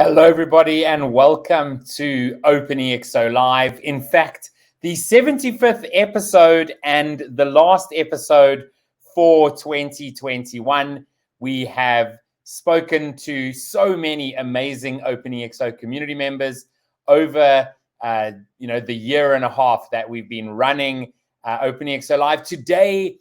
Hello, everybody, and welcome to OpenExO Live. In fact, the 75th episode and the last episode for 2021. We have spoken to so many amazing OpenExO community members over the year and a half that we've been running OpenExO Live. Today,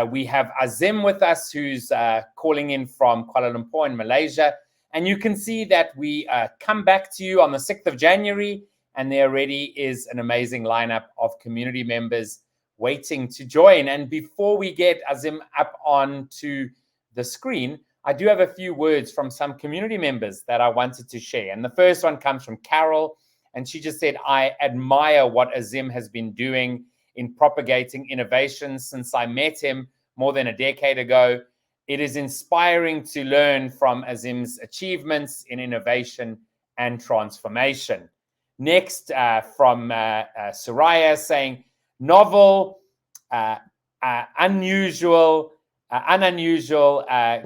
we have Azim with us, who's calling in from Kuala Lumpur in Malaysia. And you can see that we come back to you on the 6th of January, and there already is an amazing lineup of community members waiting to join. And before we get Azim up onto the screen, I do have a few words from some community members that I wanted to share. And the first one comes from Carol, and she just said, I admire what Azim has been doing in propagating innovation since I met him more than a decade ago. It is inspiring to learn from Azim's achievements in innovation and transformation. Next, from Soraya saying, novel, unusual,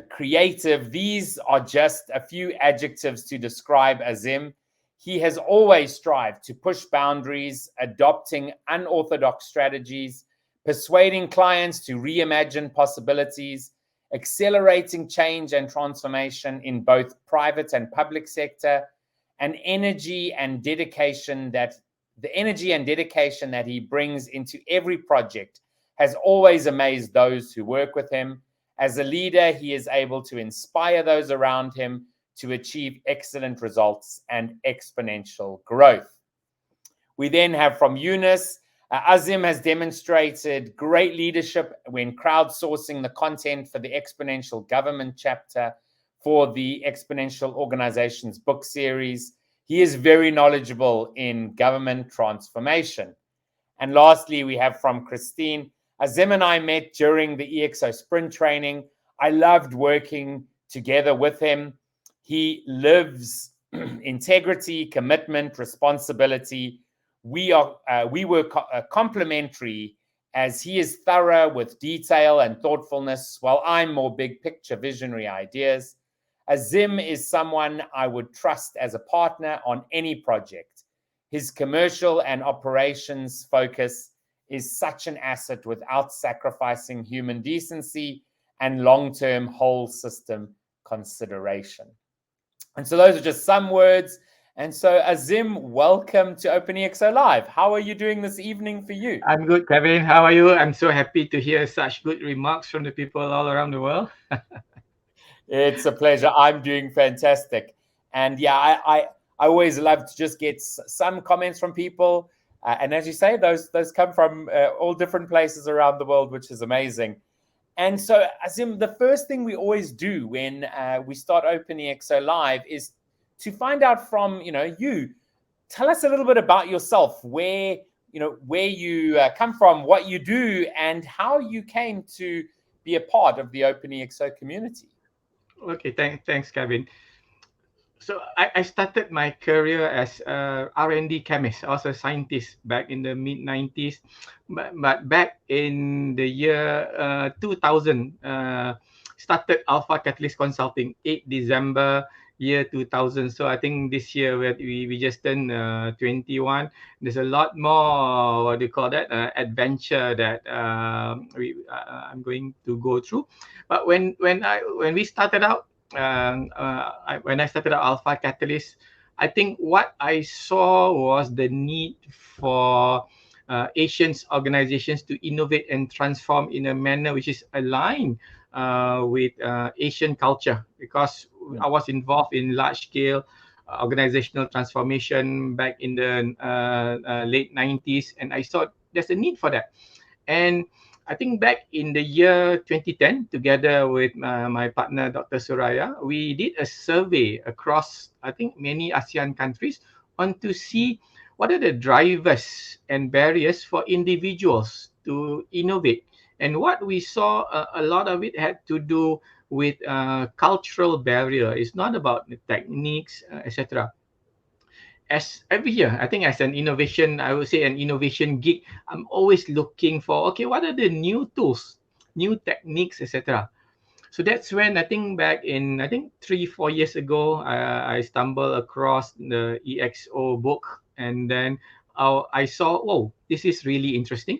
creative. These are just a few adjectives to describe Azim. He has always strived to push boundaries, adopting unorthodox strategies, persuading clients to reimagine possibilities, accelerating change and transformation in both private and public sector, and the energy and dedication that he brings into every project has always amazed those who work with him. As a leader, he is able to inspire those around him to achieve excellent results and exponential growth. We then have from Eunice, Azim has demonstrated great leadership when crowdsourcing the content for the Exponential Government chapter for the Exponential Organizations book series. He is very knowledgeable in government transformation. And lastly, we have from Christine, Azim and I met during the EXO sprint training. I loved working together with him. He lives integrity, commitment, responsibility. We were complementary, as he is thorough with detail and thoughtfulness, while I'm more big picture visionary ideas. Azim is someone I would trust as a partner on any project. His commercial and operations focus is such an asset without sacrificing human decency and long-term whole system consideration. And so those are just some words. And so, Azim, welcome to OpenExO Live. How are you doing this evening for you? I'm good, Kevin. How are you? I'm so happy to hear such good remarks from the people all around the world. It's a pleasure. I'm doing fantastic. And yeah, I always love to just get some comments from people. And as you say, those come from all different places around the world, which is amazing. And so, Azim, the first thing we always do when we start OpenExO Live is to find out from you. Tell us a little bit about yourself, where you come from, what you do, and how you came to be a part of the OpenExO community. Okay, thanks, Kevin. So I started my career as a R&D chemist, also a scientist back in the mid-90s. But back in the year 2000, started Alpha Catalyst Consulting, 8 December year 2000. So I think this year we just turned 21. There's a lot more, what do you call that, adventure that I'm going to go through. But when we started out, when I started at Alpha Catalyst, I think what I saw was the need for Asian organizations to innovate and transform in a manner which is aligned with Asian culture, because I was involved in large-scale organizational transformation back in the late 90s, and I saw there's a need for that. And I think back in the year 2010, together with my partner, Dr. Suraya, we did a survey across, I think, many ASEAN countries on to see what are the drivers and barriers for individuals to innovate. And what we saw, a lot of it had to do with cultural barrier. It's not about the techniques, etc. As every year, I think as an innovation, I would say an innovation geek, I'm always looking for, okay, what are the new tools, new techniques, etc. So that's when I think back in, I think 3, 4 years ago, I stumbled across the EXO book, and then I saw, oh, this is really interesting.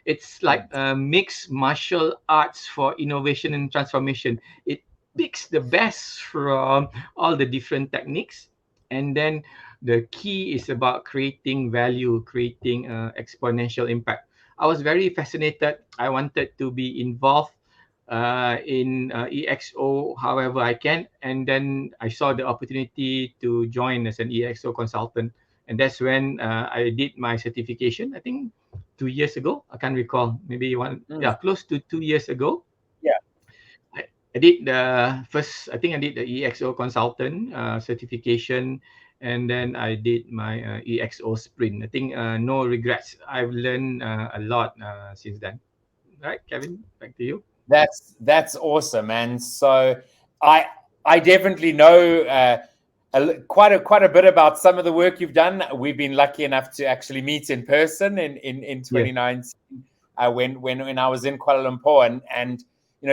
It's like Mm, a mixed martial arts for innovation and transformation. It picks the best from all the different techniques, and then the key is about creating value, creating exponential impact. I was very fascinated. I wanted to be involved in EXO however I can. And then I saw the opportunity to join as an EXO consultant. And that's when I did my certification, I think 2 years ago. I can't recall, maybe one, mm. yeah, close to 2 years ago. Yeah. I, I did the first, I think I did the EXO consultant certification. And then I did my EXO sprint. I think no regrets. I've learned a lot since then. Right, Kevin, back to you. That's awesome, and so I I definitely know quite a bit about some of the work you've done. We've been lucky enough to actually meet in person in Yeah. 2019 when I was in Kuala Lumpur, and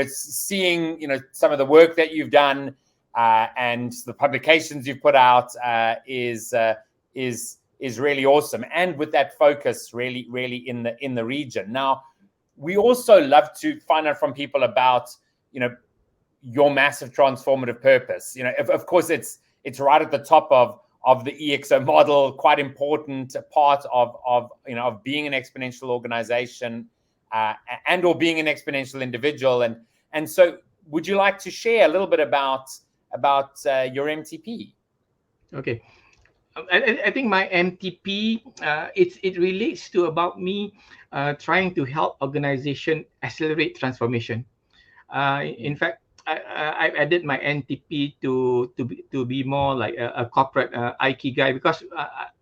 seeing some of the work that you've done and the publications you've put out is really awesome, and with that focus really in the region. Now, we also love to find out from people about your massive transformative purpose. Of course, it's right at the top of the EXO model, quite important part of being an exponential organization and or being an exponential individual. And so, would you like to share a little bit about your MTP? Okay. I think my MTP it relates to about me trying to help organization accelerate transformation. In Mm, fact, I've added my NTP to be more like a corporate ikigai because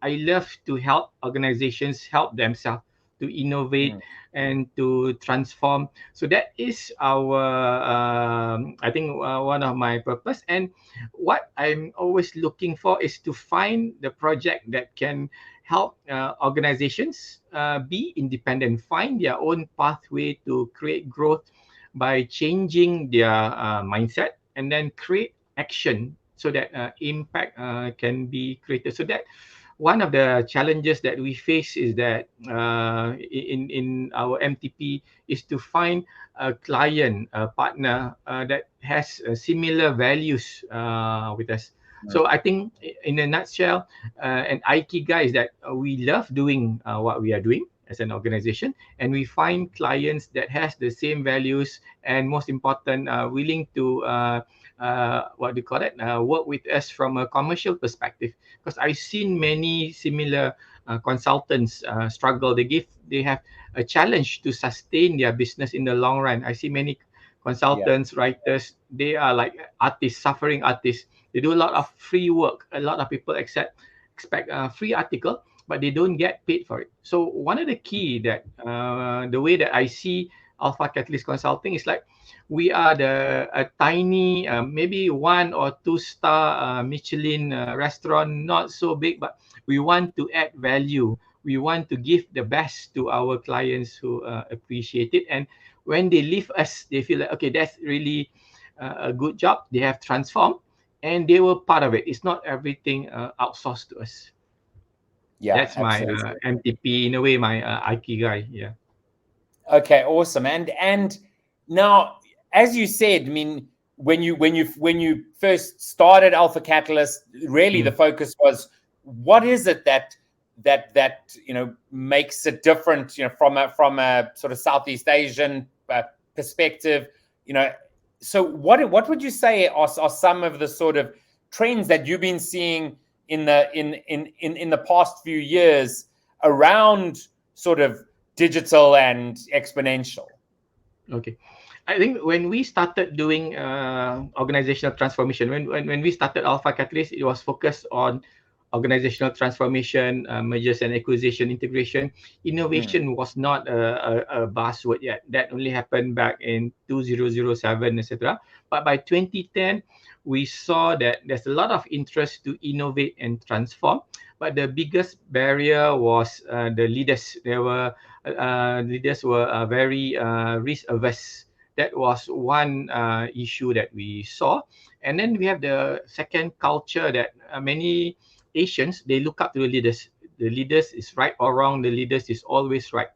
I love to help organizations help themselves to innovate mm, and to transform. So that is our I think one of my purpose. And what I'm always looking for is to find the project that can help organizations be independent, find their own pathway to create growth by changing their mindset, and then create action so that impact can be created. So that one of the challenges that we face is that in our MTP is to find a client, a partner that has similar values with us. mm. So I think in a nutshell, an Ikigai is that we love doing what we are doing as an organization, and we find clients that has the same values, and most important, willing to what do you call it, work with us from a commercial perspective. Because I've seen many similar consultants struggle. They have a challenge to sustain their business in the long run. I see many Yeah, consultants, writers, they are like artists, suffering artists. They do a lot of free work. A lot of people expect a free article, but they don't get paid for it. So one of the key that the way that I see Alpha Catalyst Consulting is like we are the a tiny maybe 1 or 2 star Michelin restaurant, not so big, but we want to add value. We want to give the best to our clients who appreciate it, and when they leave us, they feel like okay, that's really a good job. They have transformed, and they were part of it. It's not everything outsourced to us. yeah, That's my absolutely. MTP in a way, my Ikigai. Yeah. Okay, awesome. And now, as you said, I mean, when you first started Alpha Catalyst, really the Mm. focus was what is it that makes it different, from a sort of Southeast Asian perspective, you know. So what would you say are some of the sort of trends that you've been seeing in the past few years around sort of digital and exponential? Okay. I think when we started doing organizational transformation, when we started Alpha Catalyst, it was focused on organizational transformation, mergers and acquisition, integration. Mm, Innovation was not a buzzword yet. That only happened back in 2007, etc. But by 2010, we saw that there's a lot of interest to innovate and transform. But the biggest barrier was the leaders. Leaders were very risk averse. That was one issue that we saw. And then we have the second culture that many Asians, they look up to the leaders. The leaders is right or wrong. The leaders is always right.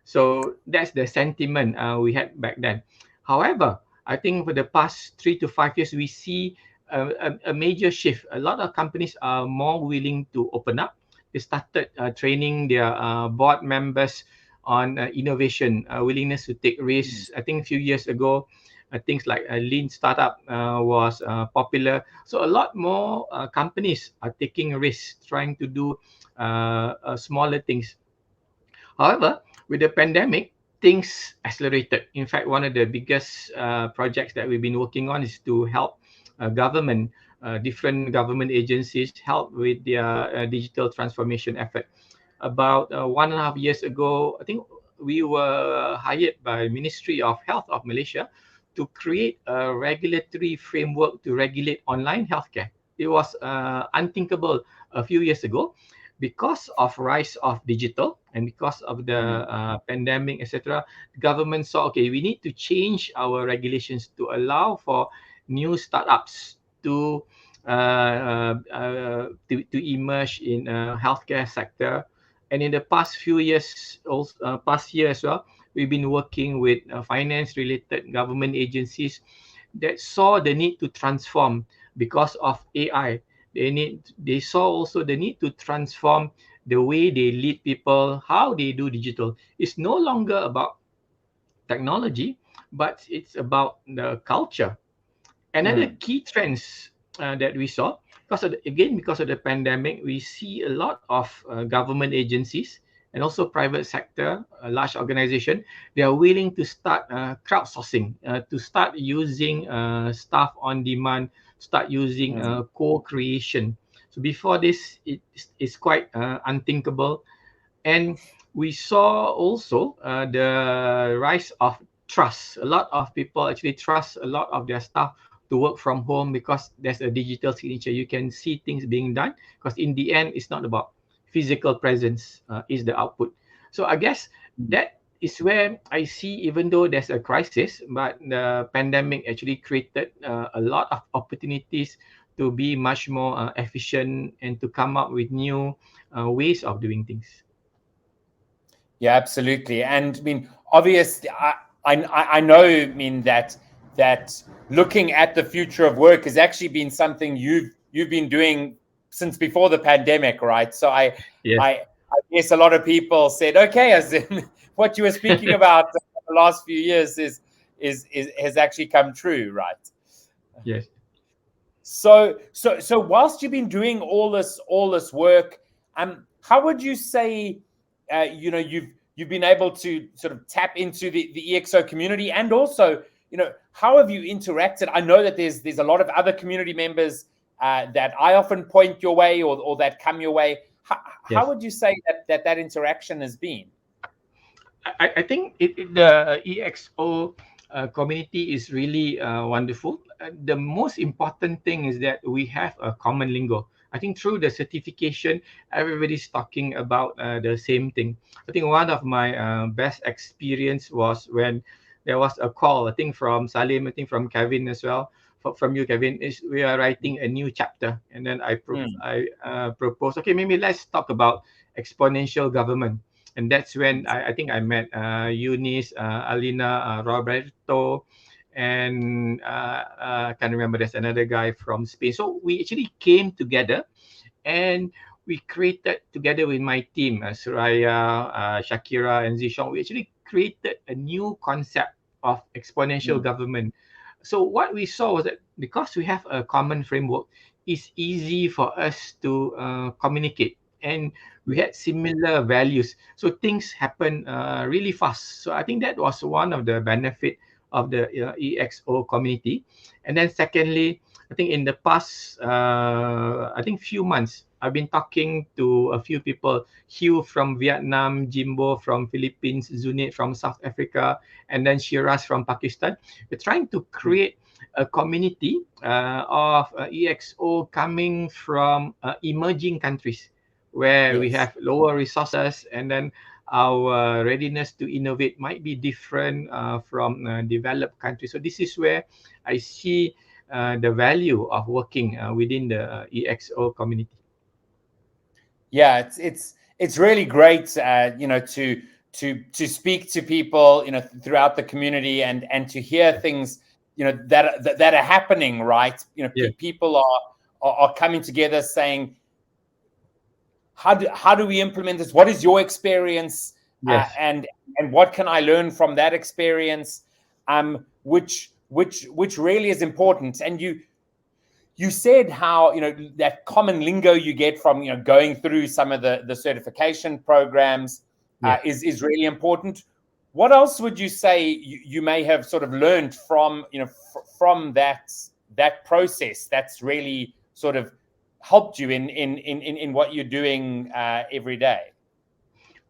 So that's the sentiment we had back then. However, I think for the past 3 to 5 years, we see a major shift. A lot of companies are more willing to open up. They started training their board members on innovation, willingness to take risks. I think a few years ago, things like lean startup was popular. So a lot more companies are taking risks, trying to do smaller things. However, with the pandemic, things accelerated. In fact, one of the biggest projects that we've been working on is to help government, different government agencies help with their digital transformation effort. About 1.5 years ago, I think we were hired by Ministry of Health of Malaysia to create a regulatory framework to regulate online healthcare. It was unthinkable a few years ago because of rise of digital and because of the pandemic, etc. The government saw, okay, we need to change our regulations to allow for new startups to emerge in healthcare sector. And in the past few years, also past year as well, we've been working with finance-related government agencies that saw the need to transform because of AI. They saw also the need to transform the way they lead people, how they do digital. It's no longer about technology, but it's about the culture. Another key trends that we saw, because of the pandemic, we see a lot of government agencies and also private sector, large organization, they are willing to start crowdsourcing, to start using staff on demand, start using co-creation. So before this, it's quite unthinkable. And we saw also the rise of trust. A lot of people actually trust a lot of their staff to work from home because there's a digital signature. You can see things being done because in the end, it's not about physical presence, is the output. So I guess that is where I see, even though there's a crisis, but the pandemic actually created a lot of opportunities to be much more efficient and to come up with new ways of doing things. Yeah, absolutely. And I mean, obviously, I know. I mean that looking at the future of work has actually been something you've been doing since before the pandemic, right? So Yes. I guess a lot of people said, okay, Azim, what you were speaking about the last few years is has actually come true, right? Yes. So whilst you've been doing all this work, how would you say, you've been able to sort of tap into the EXO community, and also, how have you interacted? I know that there's a lot of other community members that I often point your way, or that come your way. How Yes. would you say that interaction has been? I think the EXO community is really wonderful. The most important thing is that we have a common lingo. I think through the certification, everybody's talking about the same thing. I think one of my best experience was when there was a call, I think from Salim, I think from Kevin as well, from you, Kevin, is we are writing a new chapter. And then I proposed, okay, maybe let's talk about exponential government. And that's when I think I met Eunice, Alina, Roberto, and I can't remember. There's another guy from Spain. So we actually came together and we created together with my team, Suraya, Shakira, and Zishong. We actually created a new concept of exponential government. So what we saw was that because we have a common framework, it's easy for us to communicate, and we had similar values. So things happen really fast. So I think that was one of the benefit of the EXO community. And then secondly, I think in the past, I think few months, I've been talking to a few people, Hugh from Vietnam, Jimbo from Philippines, Zunit from South Africa, and then Shiraz from Pakistan. We're trying to create a community of EXO coming from emerging countries where we Yes. have lower resources, and then our readiness to innovate might be different from developed countries. So this is where I see the value of working within the EXO community. Yeah, it's really great, to speak to people, throughout the community, and to hear things, that are happening, right? Yeah. People are coming together saying, how do we implement this? What is your experience, Yes. and what can I learn from that experience? Which really is important. And you said how that common lingo you get from going through some of the certification programs Yeah. is really important. What else would you say you may have sort of learned from from that process that's really sort of helped you in what you're doing every day?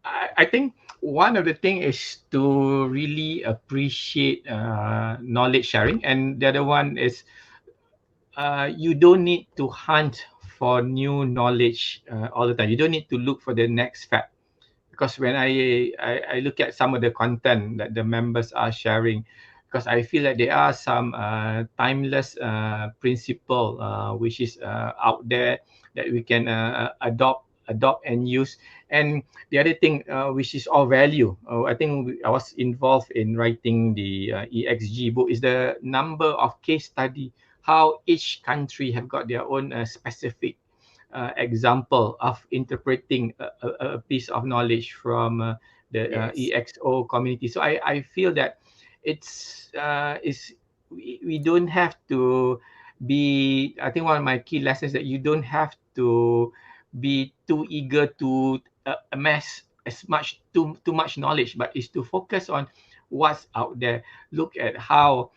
I think one of the thing is to really appreciate knowledge sharing, and the other one is you don't need to hunt for new knowledge all the time. You don't need to look for the next fad, because when I look at some of the content that the members are sharing, because I feel like there are some timeless principle which is out there that we can adopt and use. And the other thing which is all value, I think I was involved in writing the EXG book, is the number of case study, how each country have got their own specific example of interpreting a piece of knowledge from the Yes. EXO community. So I feel that we don't have to be. I think one of my key lessons that you don't have to be too eager to amass as much too much knowledge, but is to focus on what's out there. Look at how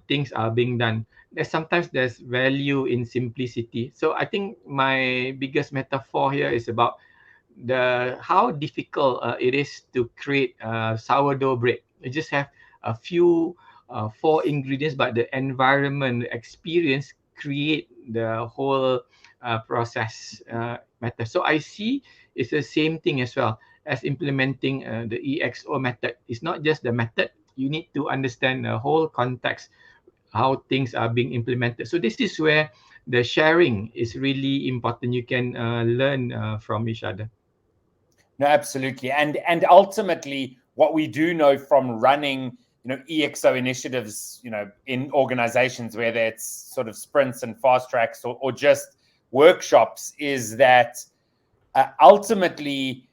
things are being done. There's value in simplicity. So I think my biggest metaphor here is about the how difficult it is to create sourdough bread. You just have a few four ingredients, but the environment, the experience create the whole process matter. So I see it's the same thing as well as implementing the EXO method. It's not just the method. You need to understand the whole context, how things are being implemented. So this is where the sharing is really important. You can learn from each other. No, absolutely. And ultimately, what we do know from running, EXO initiatives, in organizations, whether it's sort of sprints and fast tracks, or just workshops, is that ultimately,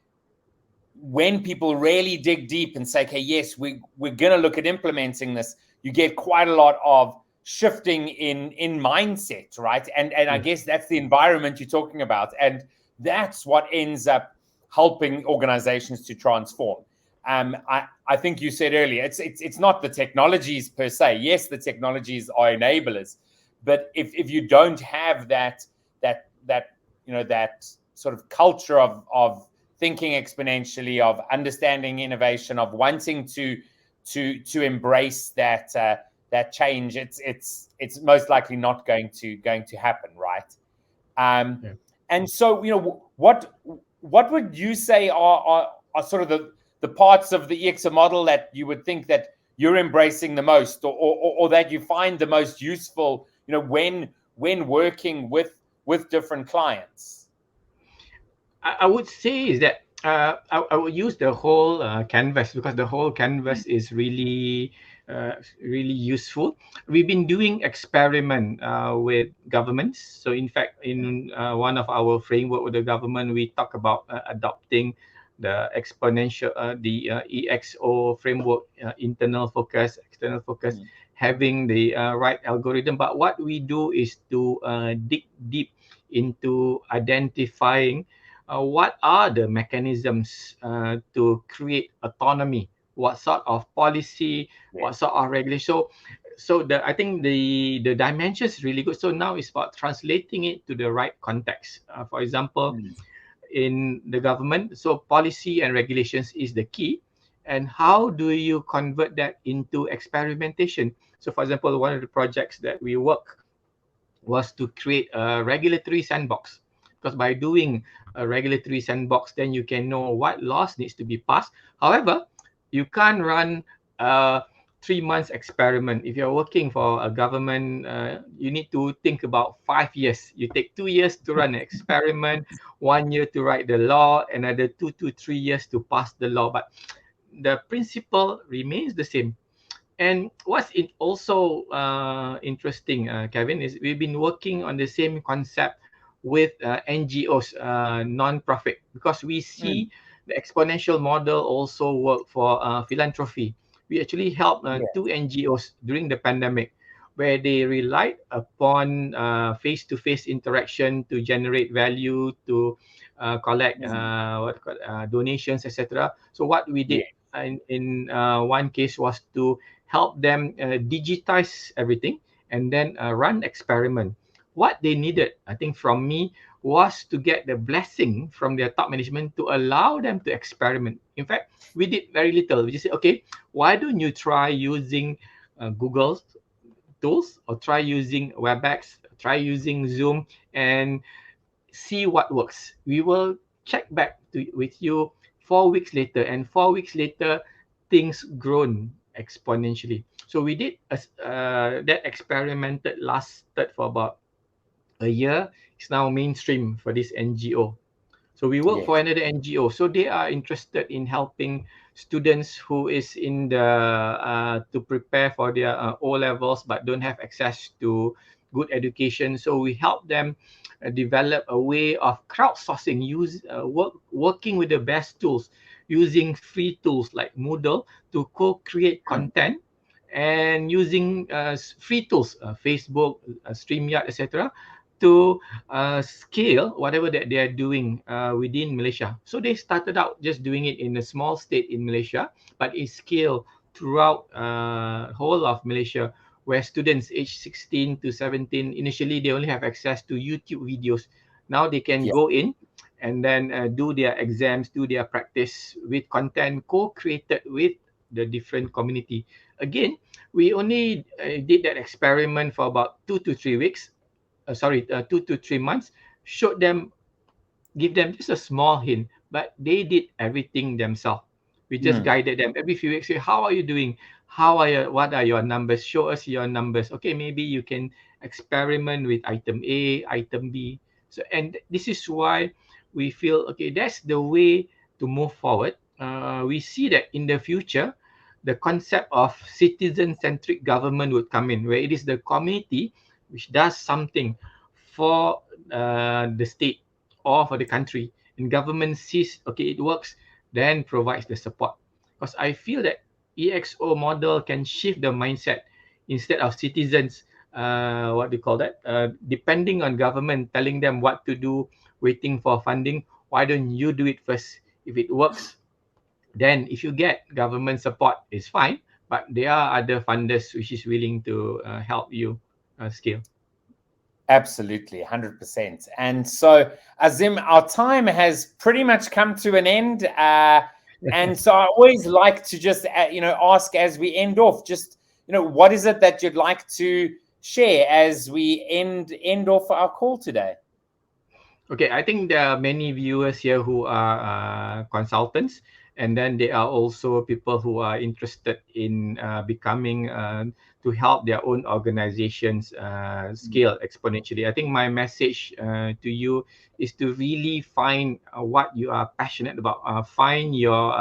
when people really dig deep and say, okay, yes, we're going to look at implementing this, you get quite a lot of shifting in mindset, right? And I Yeah. guess that's the environment you're talking about. And that's what ends up helping organizations to transform. I think you said earlier, it's not the technologies per se. Yes, the technologies are enablers, but if you don't have that sort of culture of thinking exponentially, of understanding innovation, of wanting to embrace that change, it's most likely not going to happen, right? Um, Yeah. and so, what would you say are sort of the parts of the EXA model that you would think that you're embracing the most, or that you find the most useful, when working with different clients? I would say is that I would use the whole canvas, because the whole canvas is really useful. We've been doing experiment with governments. So in fact, in one of our framework with the government, we talk about adopting the exponential, the EXO framework, internal focus, external focus, Mm. having the right algorithm. But what we do is to dig deep into identifying what are the mechanisms to create autonomy, what sort of policy, Yeah. what sort of regulation. I think the dimension is really good. So now it's about translating it to the right context. For example, Mm. in the government, so policy and regulations is the key. And how do you convert that into experimentation? So for example, one of the projects that we work was to create a regulatory sandbox. because by doing a regulatory sandbox, then you can know what laws needs to be passed. However, you can't run a 3 months experiment. If you're working for a government, you need to think about 5 years. You take 2 years to run an experiment, 1 year to write the law, another 2 to 3 years to pass the law. But the principle remains the same. And what's it also interesting, Kevin, is we've been working on the same concept with NGOs, non-profit, because we see Mm. the exponential model also work for philanthropy. We actually helped Yeah. two NGOs during the pandemic, where they relied upon face-to-face interaction to generate value, to collect Mm. donations, etc. So what we Yeah. did in one case was to help them digitize everything and then run experiment. What they needed, I think, from me was to get the blessing from their top management to allow them to experiment. In fact, we did very little. We just said, okay, why don't you try using Google tools, or try using WebEx, try using Zoom, and see what works. We will check back with you 4 weeks later, and 4 weeks later, things grown exponentially. So we did that experimented lasted for about a year. It's now mainstream for this NGO. So we work for Yes. another NGO. So they are interested in helping students who is in the to prepare for their O levels but don't have access to good education. So we help them develop a way of crowdsourcing, working with the best tools, using free tools like Moodle to co-create Mm. content, and using free tools, Facebook, StreamYard, etc., to scale whatever that they are doing within Malaysia. So they started out just doing it in a small state in Malaysia, but it scaled throughout whole of Malaysia, where students aged 16 to 17, initially they only have access to YouTube videos. Now they can Yeah. go in and then do their exams, do their practice with content co-created with the different community. Again, we only did that experiment for about 2 to 3 weeks, 2 to 3 months, showed them, give them just a small hint, but they did everything themselves. We just Mm. guided them every few weeks. Say, how are you doing? What are your numbers? Show us your numbers. Okay, maybe you can experiment with item A, item B. So, and this is why we feel, okay, that's the way to move forward. We see that in the future, the concept of citizen-centric government would come in, where it is the community which does something for the state or for the country, and government sees, okay, it works, then provides the support. Because I feel that EXO model can shift the mindset. Instead of citizens, what do you call that, depending on government telling them what to do, waiting for funding, why don't you do it first? If it works, then if you get government support, it's fine, but there are other funders which is willing to help you scale. Absolutely, 100%. And so, Azim, our time has pretty much come to an end. And so I always like to just, ask as we end off, just, what is it that you'd like to share as we end off our call today? Okay, I think there are many viewers here who are consultants, and then there are also people who are interested in becoming to help their own organizations scale exponentially. I think my message to you is to really find what you are passionate about. Find your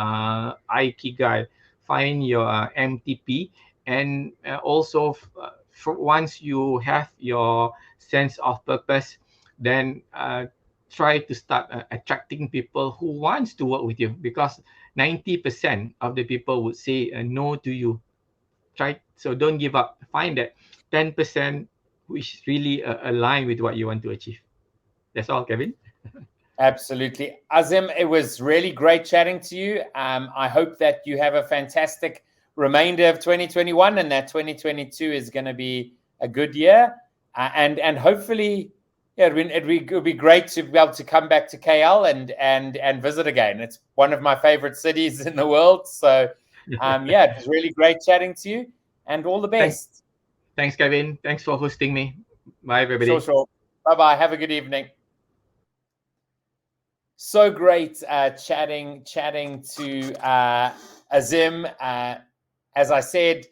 ikigai, find your MTP, and also once you have your sense of purpose, then try to start attracting people who wants to work with you, because 90% of the people would say no to you. Try, so don't give up. Find that 10% which really align with what you want to achieve. That's all, Kevin. Absolutely. Azim, it was really great chatting to you. I hope that you have a fantastic remainder of 2021 and that 2022 is going to be a good year. And hopefully, yeah, it'd be great to be able to come back to KL and visit again. It's one of my favorite cities in the world. So, yeah, it was really great chatting to you and all the Thanks, best. thanks, Kevin. Thanks for hosting me. Bye, Sure, everybody. sure. Bye bye. Have a good evening. So great chatting to Azim. As I said,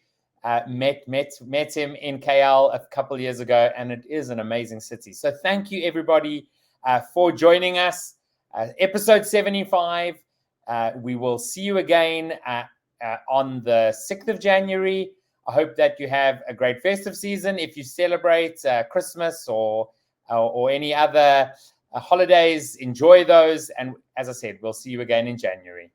met him in KL a couple of years ago, and it is an amazing city. So thank you everybody for joining us. Episode 75. We will see you again on the 6th of January. I hope that you have a great festive season. If you celebrate Christmas or any other holidays, enjoy those. And as I said, we'll see you again in January.